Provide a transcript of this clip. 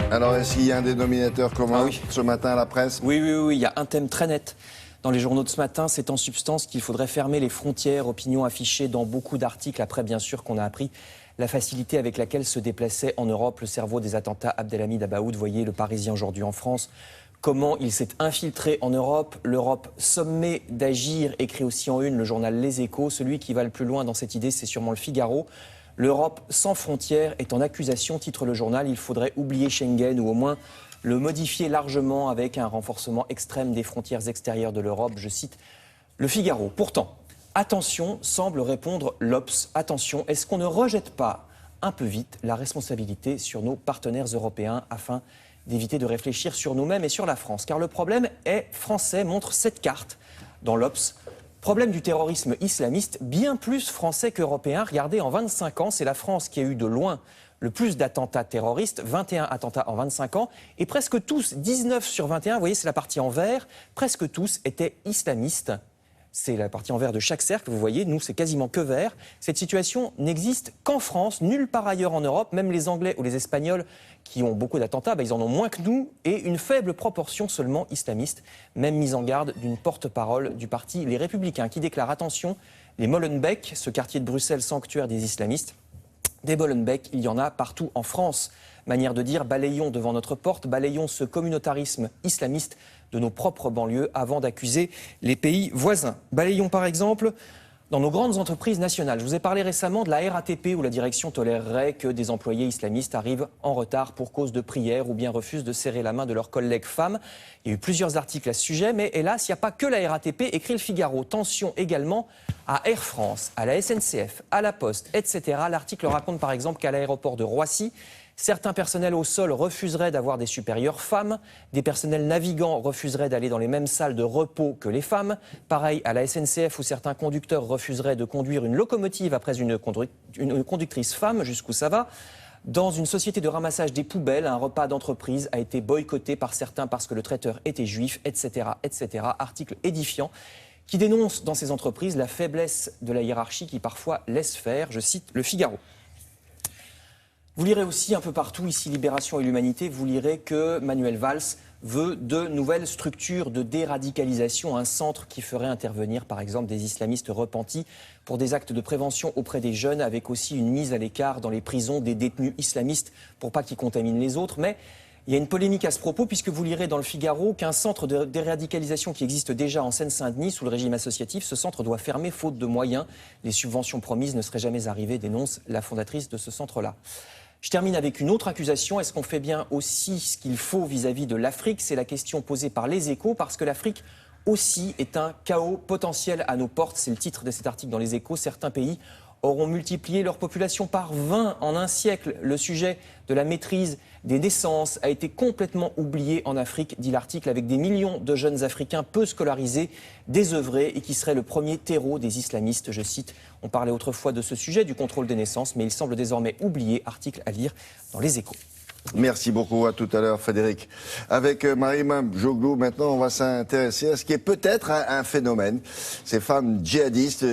Alors, est-ce qu'il y a un dénominateur commun oui. ce matin à la presse? Oui, il y a un thème très net dans les journaux de ce matin. C'est en substance qu'il faudrait fermer les frontières, opinion affichée dans beaucoup d'articles. Après, bien sûr, qu'on a appris la facilité avec laquelle se déplaçait en Europe le cerveau des attentats Abdelhamid Abaoud. Voyez Le Parisien aujourd'hui en France. Comment il s'est infiltré en Europe. L'Europe sommée d'agir, écrit aussi en une le journal Les Échos. Celui qui va le plus loin dans cette idée, c'est sûrement le Figaro. L'Europe sans frontières est en accusation, titre le journal. Il faudrait oublier Schengen ou au moins le modifier largement avec un renforcement extrême des frontières extérieures de l'Europe. Je cite le Figaro. Pourtant, attention, semble répondre l'Obs. Attention, est-ce qu'on ne rejette pas un peu vite la responsabilité sur nos partenaires européens afin d'éviter de réfléchir sur nous-mêmes et sur la France? Car le problème est français, montre cette carte dans l'Obs. Problème du terrorisme islamiste, bien plus français qu'européen. Regardez, en 25 ans, c'est la France qui a eu de loin le plus d'attentats terroristes, 21 attentats en 25 ans, et presque tous, 19 sur 21, vous voyez, c'est la partie en vert, presque tous étaient islamistes. C'est la partie en vert de chaque cercle, vous voyez, nous c'est quasiment que vert. Cette situation n'existe qu'en France, nulle part ailleurs en Europe, même les Anglais ou les Espagnols qui ont beaucoup d'attentats, ils en ont moins que nous, et une faible proportion seulement islamiste. Même mise en garde d'une porte-parole du parti Les Républicains qui déclare, attention, les Molenbeek, ce quartier de Bruxelles sanctuaire des islamistes, des Molenbeek, il y en a partout en France. Manière de dire, balayons devant notre porte, balayons ce communautarisme islamiste de nos propres banlieues avant d'accuser les pays voisins. Balayons par exemple dans nos grandes entreprises nationales. Je vous ai parlé récemment de la RATP où la direction tolérerait que des employés islamistes arrivent en retard pour cause de prière ou bien refusent de serrer la main de leurs collègues femmes. Il y a eu plusieurs articles à ce sujet, mais hélas, il n'y a pas que la RATP, écrit le Figaro. Tension également à Air France, à la SNCF, à la Poste, etc. L'article raconte par exemple qu'à l'aéroport de Roissy, certains personnels au sol refuseraient d'avoir des supérieurs femmes. Des personnels navigants refuseraient d'aller dans les mêmes salles de repos que les femmes. Pareil à la SNCF où certains conducteurs refuseraient de conduire une locomotive après une conductrice femme. Jusqu'où ça va ? Dans une société de ramassage des poubelles, un repas d'entreprise a été boycotté par certains parce que le traiteur était juif, etc., etc. Article édifiant qui dénonce dans ces entreprises la faiblesse de la hiérarchie qui parfois laisse faire. Je cite le Figaro. Vous lirez aussi un peu partout, ici Libération et l'Humanité, vous lirez que Manuel Valls veut de nouvelles structures de déradicalisation, un centre qui ferait intervenir par exemple des islamistes repentis pour des actes de prévention auprès des jeunes, avec aussi une mise à l'écart dans les prisons des détenus islamistes pour pas qu'ils contaminent les autres. Mais il y a une polémique à ce propos puisque vous lirez dans le Figaro qu'un centre de déradicalisation qui existe déjà en Seine-Saint-Denis sous le régime associatif, ce centre doit fermer faute de moyens. Les subventions promises ne seraient jamais arrivées, dénonce la fondatrice de ce centre-là. Je termine avec une autre accusation. Est-ce qu'on fait bien aussi ce qu'il faut vis-à-vis de l'Afrique? C'est la question posée par Les Échos, parce que l'Afrique aussi est un chaos potentiel à nos portes. C'est le titre de cet article dans Les Échos. Certains pays auront multiplié leur population par 20 en un siècle. Le sujet de la maîtrise des naissances a été complètement oublié en Afrique, dit l'article, avec des millions de jeunes Africains peu scolarisés, désœuvrés et qui seraient le premier terreau des islamistes. Je cite, on parlait autrefois de ce sujet, du contrôle des naissances, mais il semble désormais oublié. Article à lire dans Les Échos. Merci beaucoup, à tout à l'heure Frédéric. Avec Marima Joglou, maintenant on va s'intéresser à ce qui est peut-être un phénomène, ces femmes djihadistes.